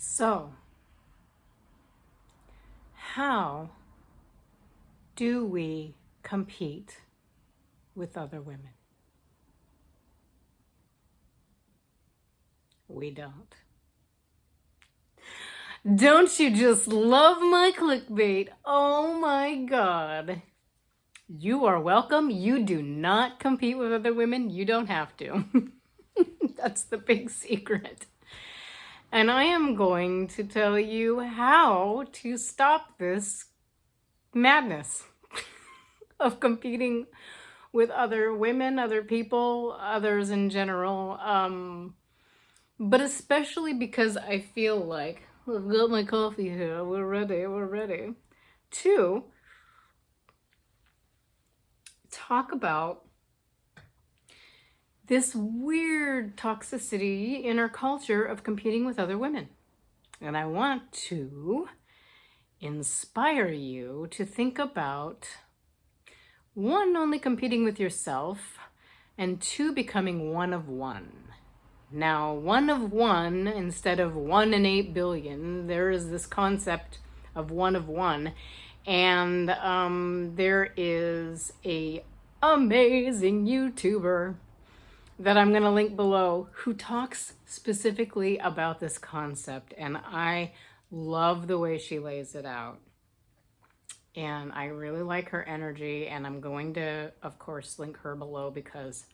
So, how do we compete with other women? We don't. Don't you just love my clickbait? Oh my God. You are welcome. You do not compete with other women. You don't have to. That's the big secret. And I am going to tell you how to stop this madness of competing with other women, other people, others in general. But especially because I feel like I've got my coffee here. We're ready to talk about this weird toxicity in our culture of competing with other women. And I want to inspire you to think about one, only competing with yourself, and two, becoming one of one. Now, one of one instead of 1 in 8 billion, there is this concept of one of one. And there is a amazing YouTuber that I'm going to link below who talks specifically about this concept. And I love the way she lays it out. And I really like her energy. And I'm going to, of course, link her below because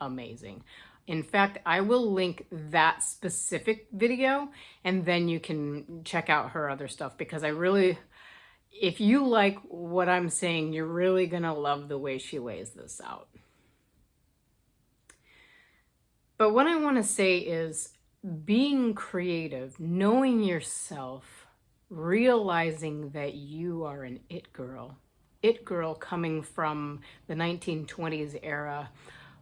amazing. In fact, I will link that specific video and then you can check out her other stuff because I really, if you like what I'm saying, you're really going to love the way she lays this out. But what I want to say is being creative, knowing yourself, realizing that you are an it girl coming from the 1920s era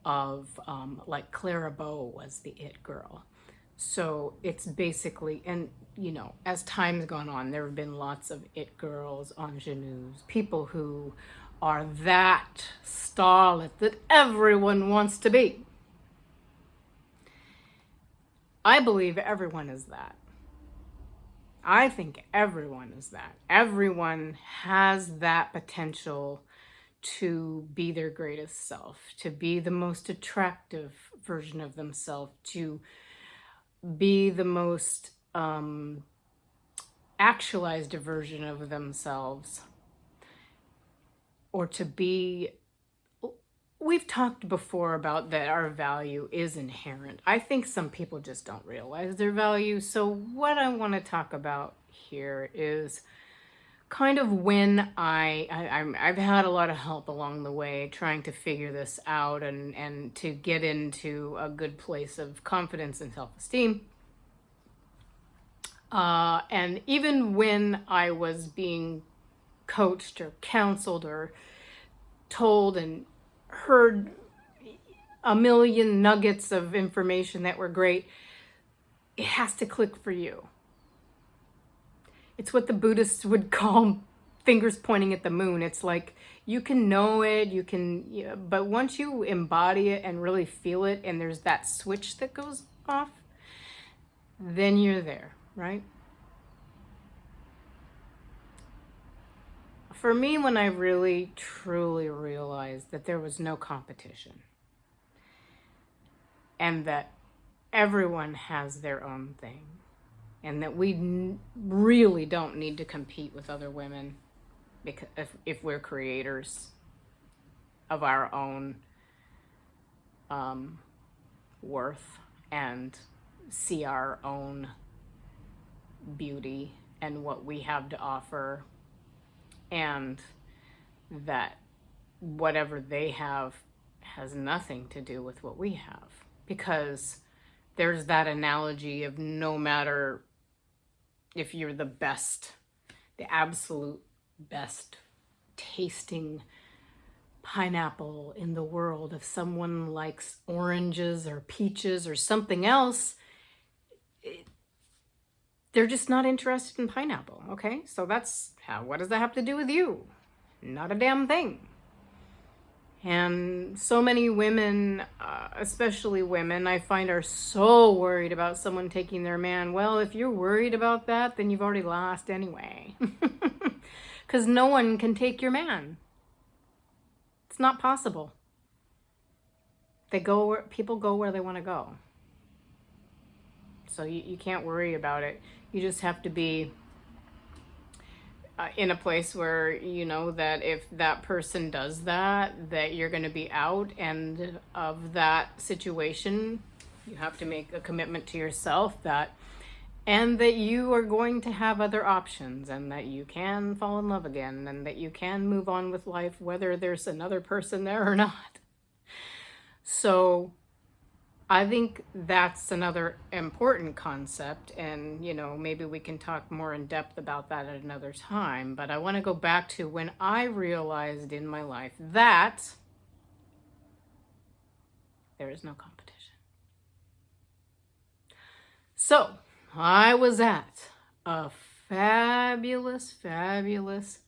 of like Clara Bow was the it girl. So it's basically, and you know, as time's gone on, there have been lots of it girls, ingenues, people who are that starlet that everyone wants to be. I believe everyone is that. I think everyone is that. Everyone has that potential to be their greatest self, to be the most attractive version of themselves, to be the most actualized version of themselves, or to be, we've talked before about that our value is inherent. I think some people just don't realize their value. So what I want to talk about here is kind of when I've had a lot of help along the way trying to figure this out and to get into a good place of confidence and self-esteem. And even when I was being coached or counseled or told and heard a million nuggets of information that were great, it has to click for you. It's what the Buddhists would call fingers pointing at the moon. It's like you can know it, you can, but once you embody it and really feel it, and there's that switch that goes off, then you're there, right? For me, when I really, truly realized that there was no competition and that everyone has their own thing and that we really don't need to compete with other women because if we're creators of our own worth and see our own beauty and what we have to offer, and that whatever they have has nothing to do with what we have. Because there's that analogy of no matter if you're the best, the absolute best tasting pineapple in the world, if someone likes oranges or peaches or something else, they're just not interested in pineapple, okay? So that's how, what does that have to do with you? Not a damn thing. And so many women, especially women, I find are so worried about someone taking their man. Well, if you're worried about that, then you've already lost anyway. Because no one can take your man. It's not possible. People go where they want to go. So you can't worry about it. You just have to be in a place where you know that if that person does that, that you're going to be out, and of that situation, you have to make a commitment to yourself and that you are going to have other options, and that you can fall in love again, and that you can move on with life whether there's another person there or not. So I think that's another important concept, and maybe we can talk more in depth about that at another time. But I want to go back to when I realized in my life that there is no competition. So I was at a fabulous, fabulous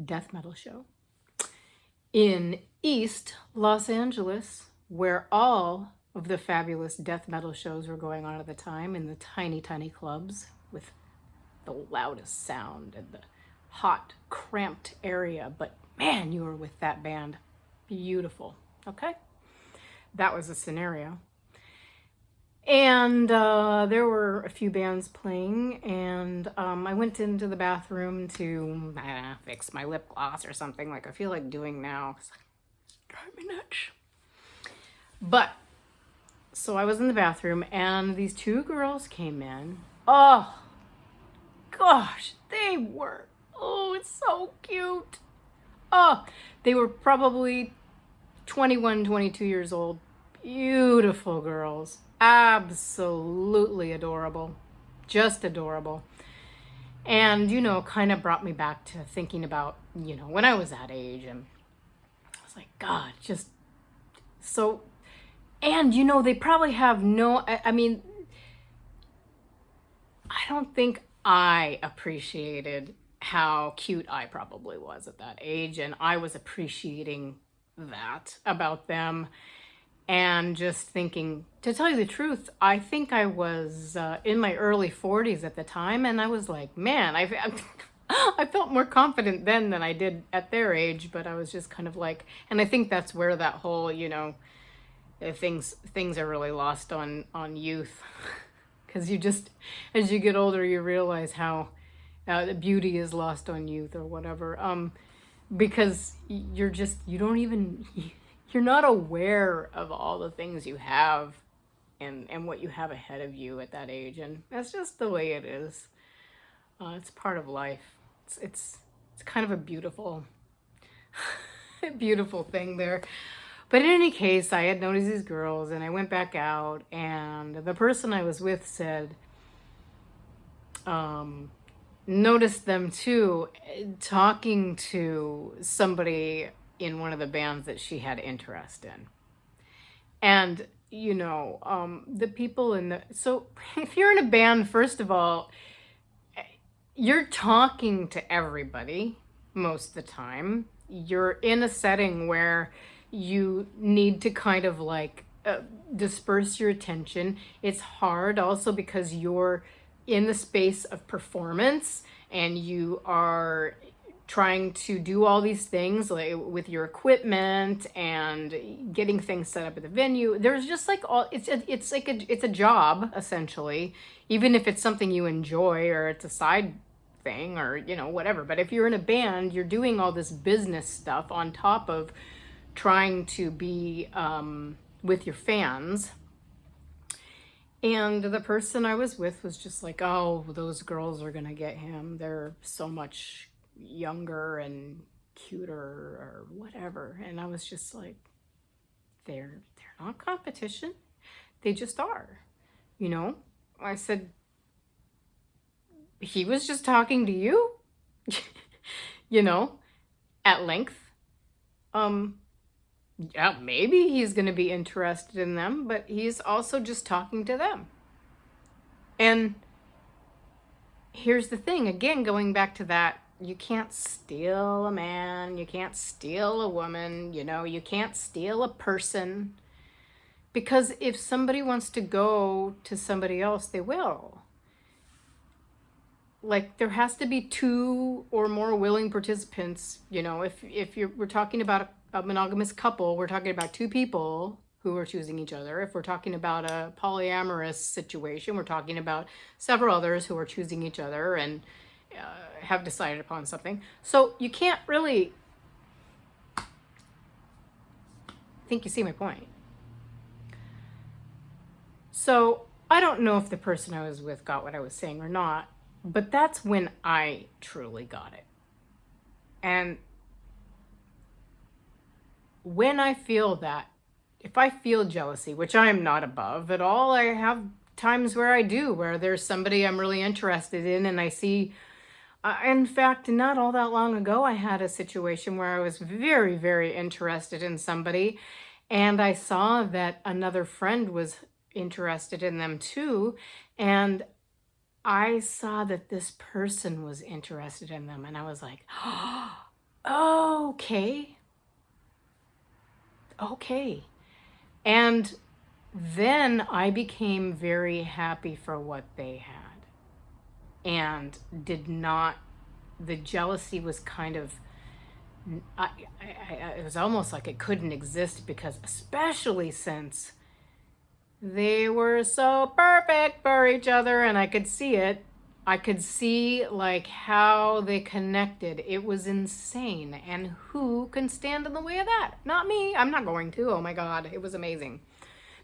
death metal show in East Los Angeles, where all of the fabulous death metal shows were going on at the time, in the tiny, tiny clubs with the loudest sound and the hot, cramped area. But man, you were with that band. Beautiful. Okay? That was a scenario. And there were a few bands playing, and I went into the bathroom to fix my lip gloss or something like I feel like doing now. It's drive me nuts. But so I was in the bathroom, and these two girls came in. Oh gosh, it's so cute. Oh, they were probably 21, 22 years old. Beautiful girls. Absolutely adorable. Just adorable. And, kind of brought me back to thinking about, when I was that age. And I was like, God, just so... And, they probably have I don't think I appreciated how cute I probably was at that age. And I was appreciating that about them. And just thinking, to tell you the truth, I think I was in my early 40s at the time. And I was like, man, I felt more confident then than I did at their age. But I was just kind of like, and I think that's where that whole, things are really lost on youth. Because you just, as you get older, you realize how the beauty is lost on youth or whatever. Because you're not aware of all the things you have and what you have ahead of you at that age. And that's just the way it is. It's part of life. It's kind of a beautiful, beautiful thing there. But in any case, I had noticed these girls, and I went back out, and the person I was with said, noticed them too, talking to somebody in one of the bands that she had interest in. And, the people so if you're in a band, first of all, you're talking to everybody most of the time. You're in a setting where you need to kind of like disperse your attention. It's hard also because you're in the space of performance, and you are trying to do all these things like with your equipment and getting things set up at the venue. There's just like it's a job essentially, even if it's something you enjoy or it's a side thing or whatever. But if you're in a band, you're doing all this business stuff on top of trying to be with your fans. And the person I was with was just like, oh, those girls are gonna get him. They're so much younger and cuter or whatever. And I was just like, they're not competition. They just are. I said, he was just talking to you, at length. Yeah, maybe he's going to be interested in them, but he's also just talking to them. And here's the thing, again, going back to that, You can't steal a man, you can't steal a woman, you can't steal a person. Because if somebody wants to go to somebody else, they will. Like, there has to be 2 or more willing participants. If we're talking about a monogamous couple, we're talking about 2 people who are choosing each other. If we're talking about a polyamorous situation, we're talking about several others who are choosing each other and have decided upon something. So you can't really, I think you see my point. So I don't know if the person I was with got what I was saying or not, but that's when I truly got it. And when I feel that, if I feel jealousy, which I am not above at all, I have times where I do, where there's somebody I'm really interested in and I see, in fact, not all that long ago, I had a situation where I was very, very interested in somebody, and I saw that another friend was interested in them too, and I saw that this person was interested in them, and I was like, oh, okay. And then I became very happy for what they had. And the jealousy was kind of, it was almost like it couldn't exist, because especially since they were so perfect for each other and I could see it. I could see like how they connected. It was insane. And who can stand in the way of that? Not me. I'm not going to. Oh my God. It was amazing.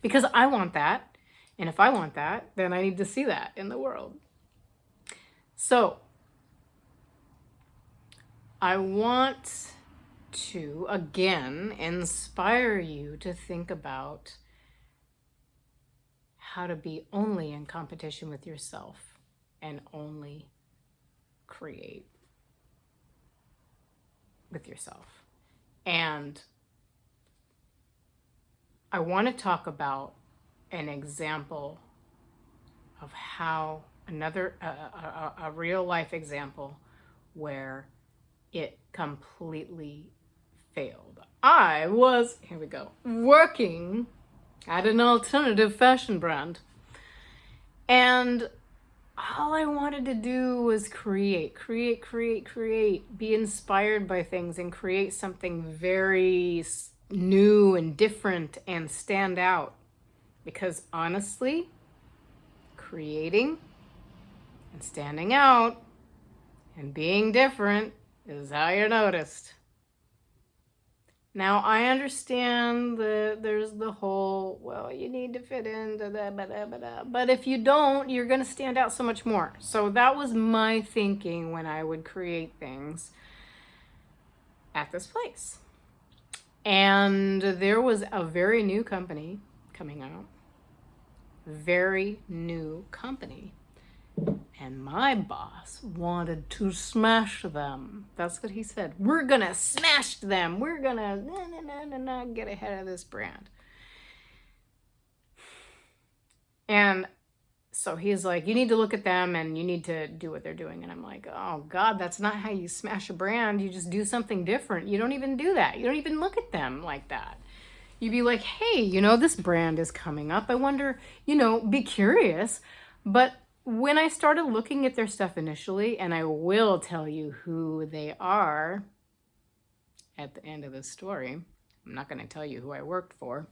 Because I want that. And if I want that, then I need to see that in the world. So I want to, again, inspire you to think about how to be only in competition with yourself and only create with yourself. And I want to talk about an example of how a real life example where it completely failed. I was, here we go, working at an alternative fashion brand. And all I wanted to do was create, be inspired by things and create something very new and different and stand out. Because honestly, creating and standing out and being different is how you're noticed. Now, I understand that there's the whole, well, you need to fit in, but if you don't, you're going to stand out so much more. So that was my thinking when I would create things at this place. And there was a very new company coming out. Very new company. And my boss wanted to smash them. That's what he said. We're going to smash them. We're going to get ahead of this brand. And so he's like, you need to look at them and you need to do what they're doing. And I'm like, oh God, that's not how you smash a brand. You just do something different. You don't even do that. You don't even look at them like that. You'd be like, hey, this brand is coming up. I wonder, be curious. But when I started looking at their stuff initially, and I will tell you who they are at the end of this story, I'm not going to tell you who I worked for,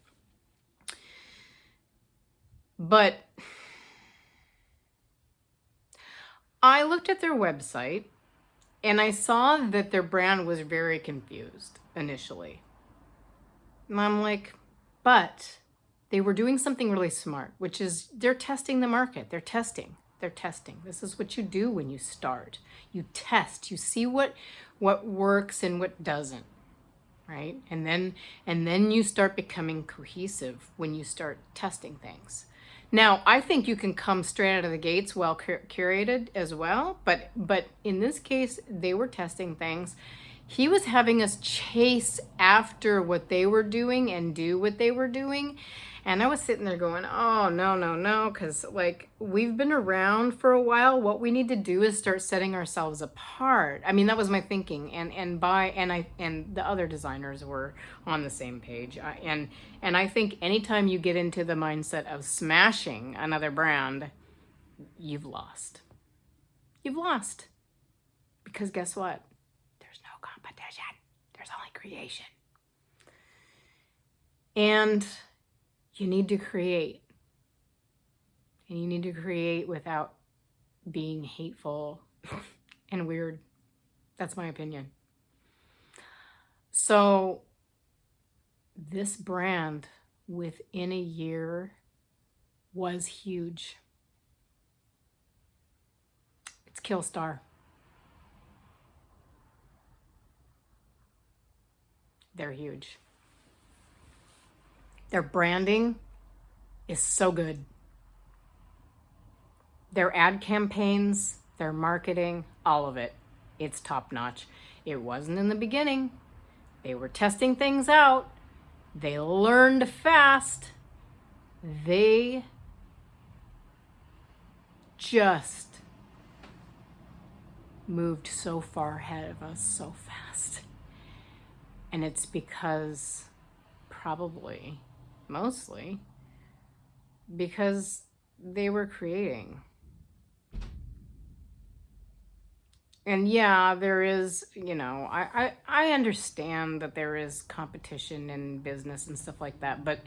but I looked at their website and I saw that their brand was very confused initially. And I'm like, but they were doing something really smart, which is they're testing the market. They're testing. This is what you do when you start. You test. You see what works and what doesn't, right? And then you start becoming cohesive when you start testing things. Now, I think you can come straight out of the gates well curated as well, but in this case, they were testing things, He was having us chase after what they were doing and do what they were doing. And I was sitting there going, oh, no, no, no. Because, like, we've been around for a while. What we need to do is start setting ourselves apart. I mean, that was my thinking. And the other designers were on the same page. And I think anytime you get into the mindset of smashing another brand, you've lost. You've lost. Because guess what? There's no competition. There's only creation. And you need to create. And you need to create without being hateful and weird. That's my opinion. So this brand within a year was huge. It's Killstar. They're huge. Their branding is so good. Their ad campaigns, their marketing, all of it, it's top notch. It wasn't in the beginning. They were testing things out. They learned fast. They just moved so far ahead of us so fast. And it's because, probably, mostly, because they were creating. And yeah, there is, I understand that there is competition in business and stuff like that, but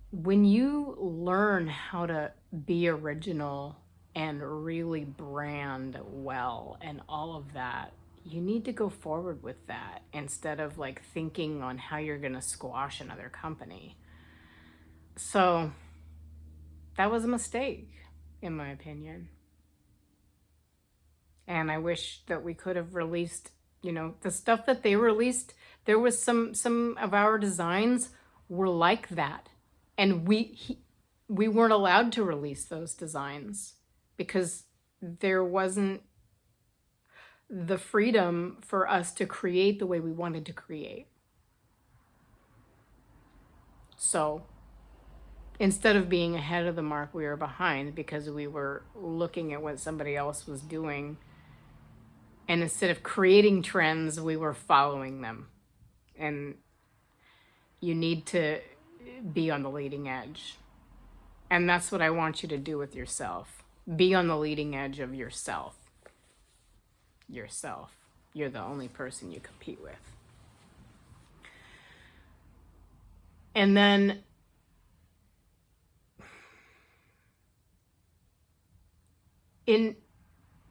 when you learn how to be original and really brand well and all of that, you need to go forward with that instead of like thinking on how you're going to squash another company. So that was a mistake, in my opinion. And I wish that we could have released, the stuff that they released. There was some of our designs were like that. And we weren't allowed to release those designs because there wasn't the freedom for us to create the way we wanted to create. So instead of being ahead of the mark, we were behind because we were looking at what somebody else was doing. And instead of creating trends, we were following them. And you need to be on the leading edge. And that's what I want you to do with yourself. Be on the leading edge of yourself. Yourself. You're the only person you compete with. And then in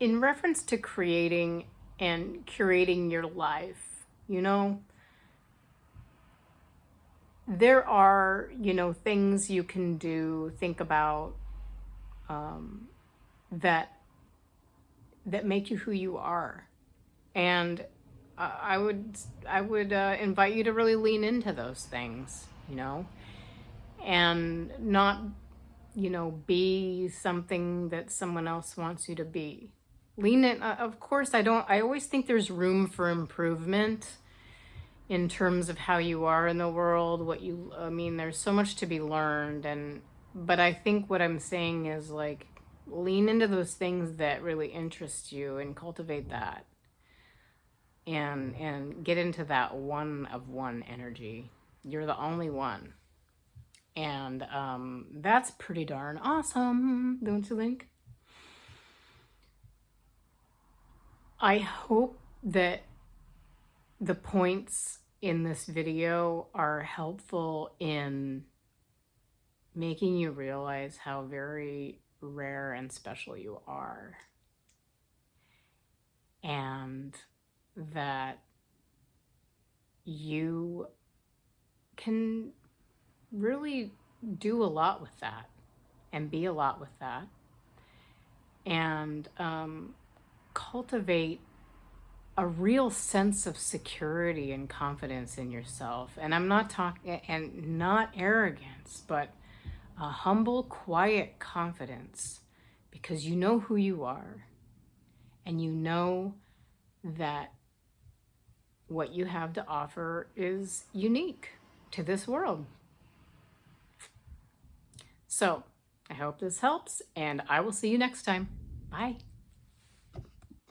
reference to creating and curating your life, there are, things you can do, think about, that make you who you are. And I would invite you to really lean into those things, and not, be something that someone else wants you to be. Lean in. Of course, I always think there's room for improvement in terms of how you are in the world, there's so much to be learned. But I think what I'm saying is like, lean into those things that really interest you and cultivate that. And get into that one of one energy. You're the only one. And that's pretty darn awesome, don't you think? I hope that the points in this video are helpful in making you realize how very rare and special you are. And that you can really do a lot with that and be a lot with that. And cultivate a real sense of security and confidence in yourself. And I'm not talking, and not arrogance, but a humble, quiet confidence because you know who you are, and you know that what you have to offer is unique to this world. So I hope this helps, and I will see you next time. Bye.